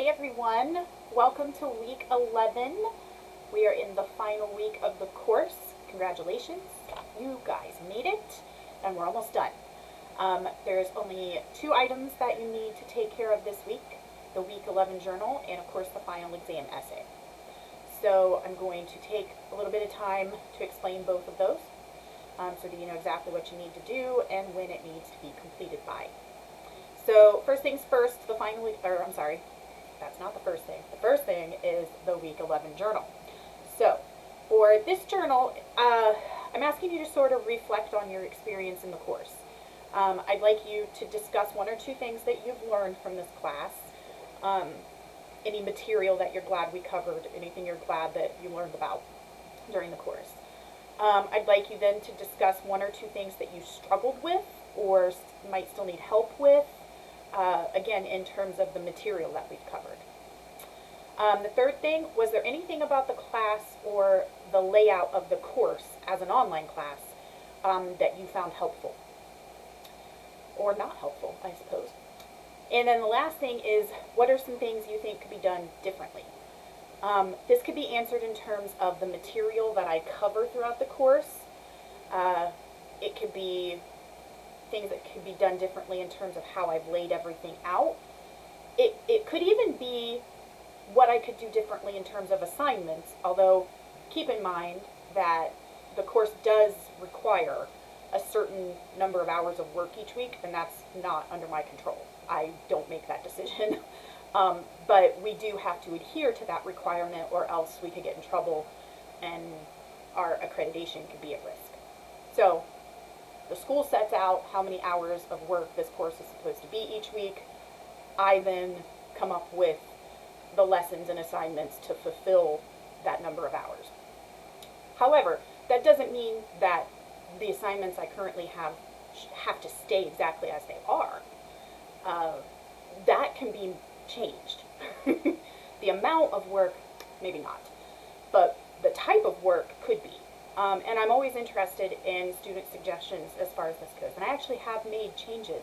Hey everyone, welcome to week 11. We are in the final week of the course. Congratulations, you guys made it, and we're almost done. There's only 2 items that you need to take care of this week, the week 11 journal and of course the final exam essay. So I'm going to take a little bit of time to explain both of those so that you know exactly what you need to do and when it needs to be completed by. So first things first, that's not the first thing. The first thing is the week 11 journal. So for this journal, I'm asking you to sort of reflect on your experience in the course. I'd like you to discuss 1 or 2 things that you've learned from this class, any material that you're glad we covered, anything you're glad that you learned about during the course. I'd like you then to discuss 1 or 2 things that you struggled with or might still need help with, again, in terms of the material that we've covered. The third thing, was there anything about the class or the layout of the course as an online class that you found helpful? Or not helpful, I suppose. And then the last thing is, what are some things you think could be done differently? This could be answered in terms of the material that I cover throughout the course. It could be things that could be done differently in terms of how I've laid everything out. It could even be what I could do differently in terms of assignments, although keep in mind that the course does require a certain number of hours of work each week, and that's not under my control. I don't make that decision. But we do have to adhere to that requirement, or else we could get in trouble and our accreditation could be at risk. So the school sets out how many hours of work this course is supposed to be each week. I then come up with the lessons and assignments to fulfill that number of hours. However, that doesn't mean that the assignments I currently have to stay exactly as they are. That can be changed. The amount of work, maybe not, but the type of work could be. And I'm always interested in student suggestions as far as this goes. And I actually have made changes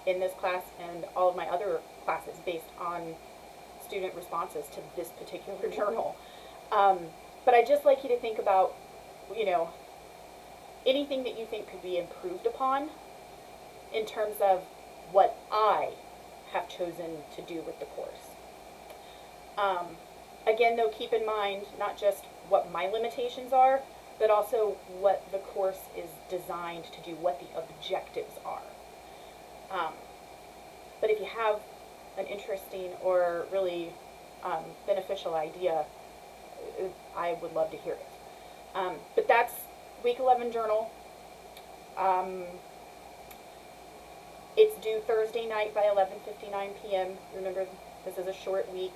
in this class and all of my other classes based on student responses to this particular journal. But I'd just like you to think about, anything that you think could be improved upon in terms of what I have chosen to do with the course. Again, though, keep in mind not just what my limitations are, but also what the course is designed to do, what the objectives are. But if you have an interesting or really beneficial idea, I would love to hear it. But that's week 11 journal. It's due Thursday night by 11:59 p.m. Remember, this is a short week.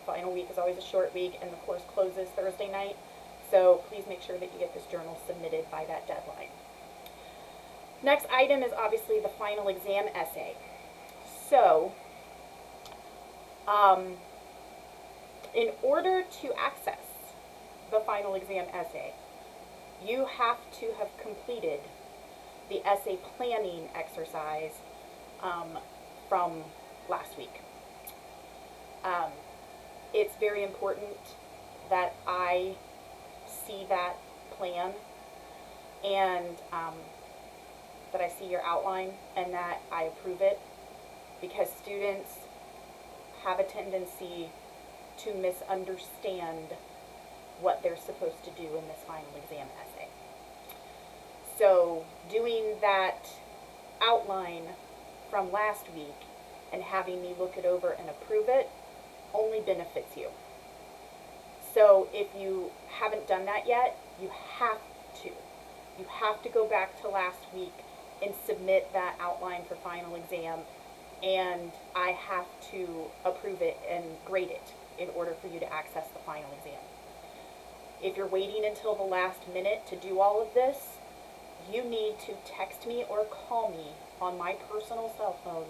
Final week is always a short week, and the course closes Thursday night. So please make sure that you get this journal submitted by that deadline. Next item is obviously the final exam essay. So, in order to access the final exam essay, you have to have completed the essay planning exercise from last week. It's very important that I see that plan and that I see your outline and that I approve it, because students have a tendency to misunderstand what they're supposed to do in this final exam essay. So doing that outline from last week and having me look it over and approve it only benefits you. So if you haven't done that yet, you have to. You have to go back to last week and submit that outline for final exam, and I have to approve it and grade it in order for you to access the final exam. If you're waiting until the last minute to do all of this, you need to text me or call me on my personal cell phone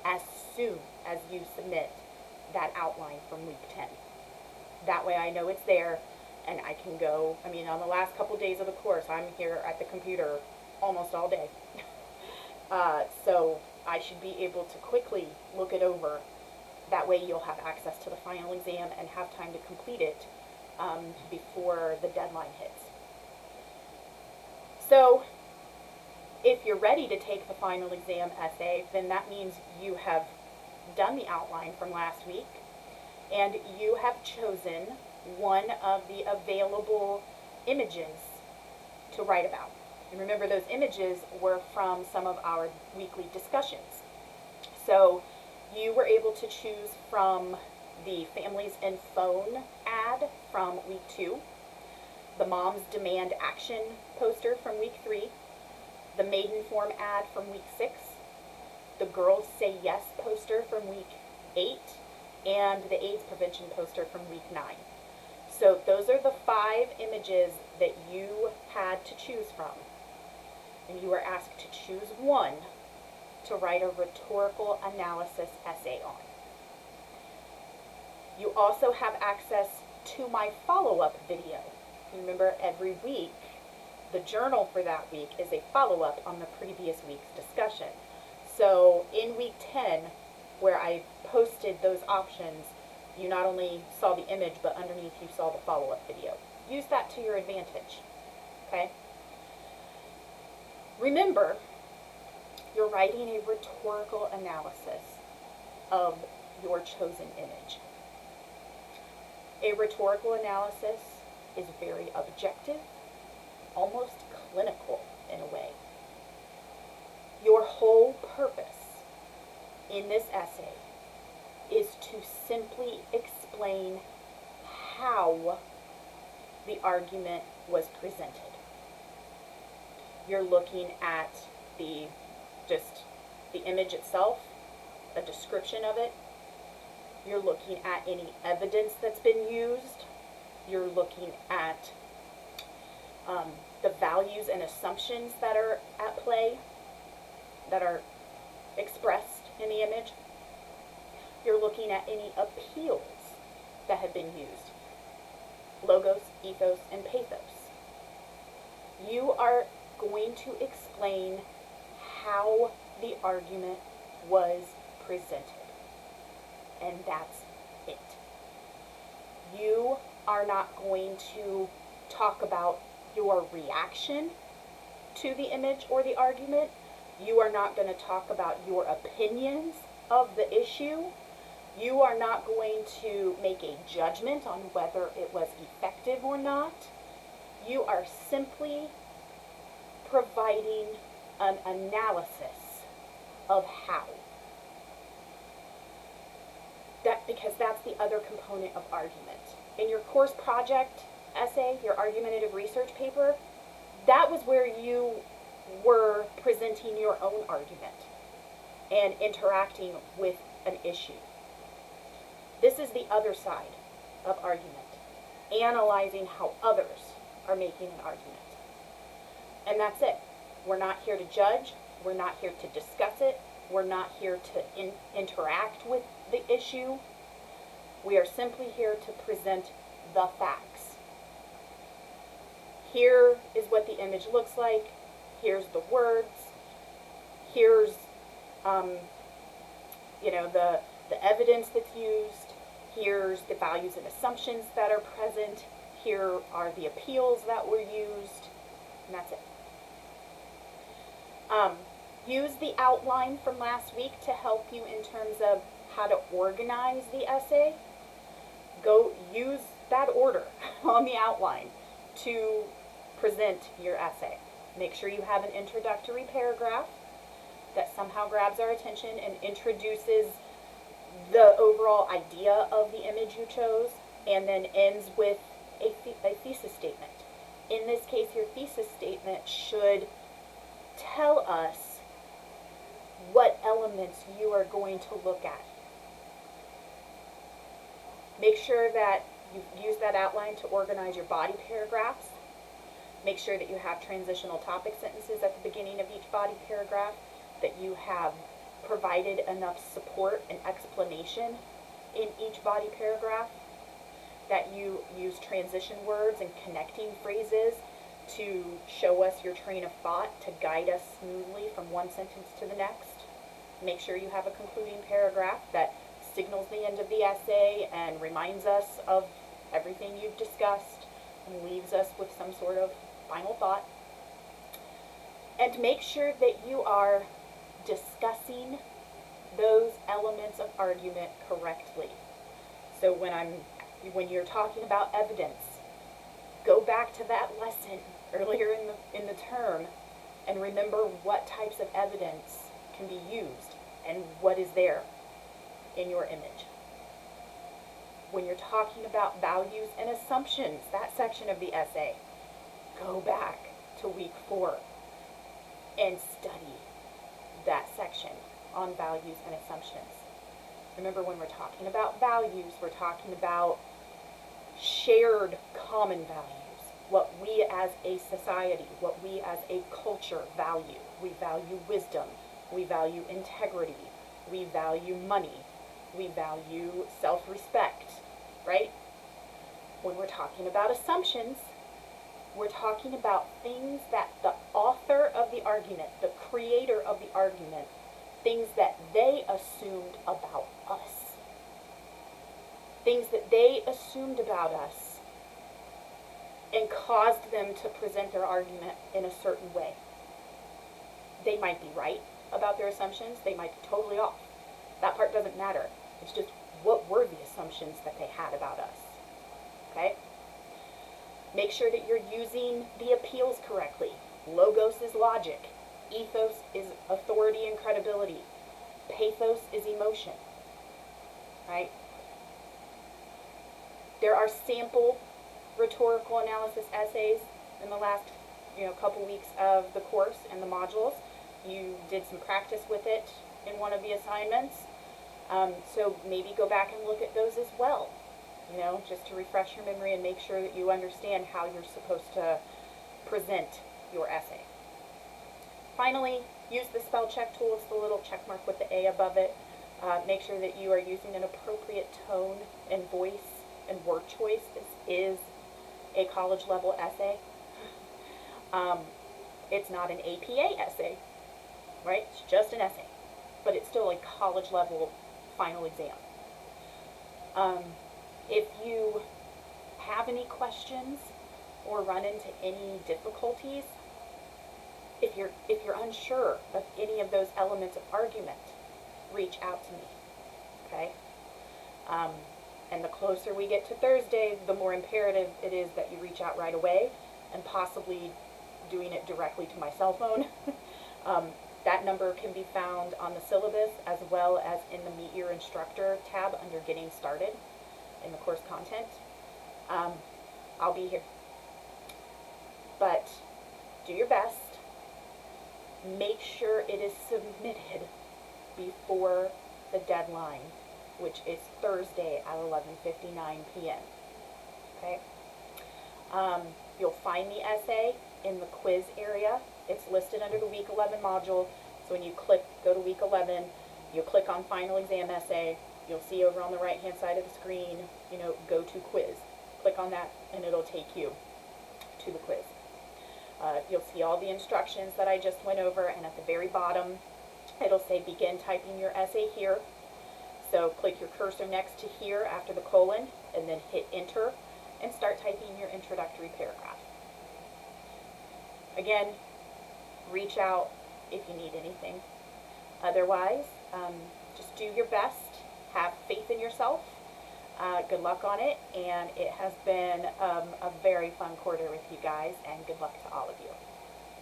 as soon as you submit that outline from week 10. That way I know it's there and I can go. I mean, on the last couple days of the course, I'm here at the computer almost all day. So I should be able to quickly look it over that way you'll have access to the final exam and have time to complete it before the deadline hits. So if you're ready to take the final exam essay, then that means you have done the outline from last week and you have chosen one of the available images to write about. And remember, those images were from some of our weekly discussions. So you were able to choose from the Families and Phone ad from week 2, the Moms Demand Action poster from week 3, the Maiden Form ad from week 6, the Girls Say Yes poster from week 8, and the AIDS prevention poster from week 9. So those are the 5 images that you had to choose from. And you were asked to choose one to write a rhetorical analysis essay on. You also have access to my follow-up video. Remember, every week, the journal for that week is a follow-up on the previous week's discussion. So in week 10, where I posted those options, you not only saw the image, but underneath you saw the follow-up video. Use that to your advantage, okay? Remember, you're writing a rhetorical analysis of your chosen image. A rhetorical analysis is very objective, almost clinical in a way. Your whole purpose in this essay is to simply explain how the argument was presented. You're looking at the image itself, a description of it. You're looking at any evidence that's been used. You're looking at the values and assumptions that are at play, that are expressed in the image. You're looking at any appeals that have been used. Logos, ethos, and pathos. You are going to explain how the argument was presented. And that's it. You are not going to talk about your reaction to the image or the argument. You are not going to talk about your opinions of the issue. You are not going to make a judgment on whether it was effective or not. You are simply providing an analysis of how. Because that's the other component of argument. In your course project essay, your argumentative research paper, that was where you were presenting your own argument and interacting with an issue. This is the other side of argument, analyzing how others are making an argument. And that's it. We're not here to judge. We're not here to discuss it. We're not here to interact with the issue. We are simply here to present the facts. Here is what the image looks like. Here's the words. Here's the evidence that's used. Here's the values and assumptions that are present. Here are the appeals that were used. And that's it. Use the outline from last week to help you in terms of how to organize the essay. Go use that order on the outline to present your essay. Make sure you have an introductory paragraph that somehow grabs our attention and introduces the overall idea of the image you chose, and then ends with a thesis statement. In this case, your thesis statement should tell us what elements you are going to look at. Make sure that you use that outline to organize your body paragraphs. Make sure that you have transitional topic sentences at the beginning of each body paragraph, that you have provided enough support and explanation in each body paragraph, that you use transition words and connecting phrases to show us your train of thought, to guide us smoothly from one sentence to the next. Make sure you have a concluding paragraph that signals the end of the essay and reminds us of everything you've discussed and leaves us with some sort of final thought. And make sure that you are discussing those elements of argument correctly. So when you're talking about evidence, go back to that lesson earlier in the term and remember what types of evidence can be used and what is there in your image. When you're talking about values and assumptions, that section of the essay, go back to week 4 and study that section on values and assumptions. Remember, when we're talking about values, we're talking about shared common values, what we as a society, what we as a culture value. We value wisdom, we value integrity, we value money, we value self-respect, right? When we're talking about assumptions, we're talking about things that the author of the argument, the creator of the argument, things that they assumed about us. Things that they assumed about us and caused them to present their argument in a certain way. They might be right about their assumptions. They might be totally off. That part doesn't matter. It's just, what were the assumptions that they had about us? Okay? Make sure that you're using the appeals correctly. Logos is logic. Ethos is authority and credibility. Pathos is emotion. Right? There are sample rhetorical analysis essays in the last couple weeks of the course and the modules. You did some practice with it in one of the assignments. So maybe go back and look at those as well, just to refresh your memory and make sure that you understand how you're supposed to present your essay. Finally, use the spell check tool. It's the little check mark with the A above it. Make sure that you are using an appropriate tone and voice and word choice. This is a college level essay. It's not an APA essay, right? It's just an essay, but it's still a college level final exam. If you have any questions or run into any difficulties, if you're unsure of any of those elements of argument, reach out to me, okay? And the closer we get to Thursday, the more imperative it is that you reach out right away, and possibly doing it directly to my cell phone. That number can be found on the syllabus as well as in the Meet Your Instructor tab under Getting Started in the course content. I'll be here. But do your best. Make sure it is submitted before the deadline, which is Thursday at 11:59 p.m. Okay? You'll find the essay in the quiz area. It's listed under the week 11 module. So when you go to week 11, you'll click on final exam essay. You'll see over on the right hand side of the screen, go to quiz. Click on that and it'll take you to the quiz. You'll see all the instructions that I just went over, and at the very bottom it'll say begin typing your essay here. So click your cursor next to here after the colon and then hit enter and start typing your introductory paragraph. Again, reach out if you need anything. Otherwise, just do your best. Have faith in yourself. Good luck on it, and it has been a very fun quarter with you guys, and good luck to all of you.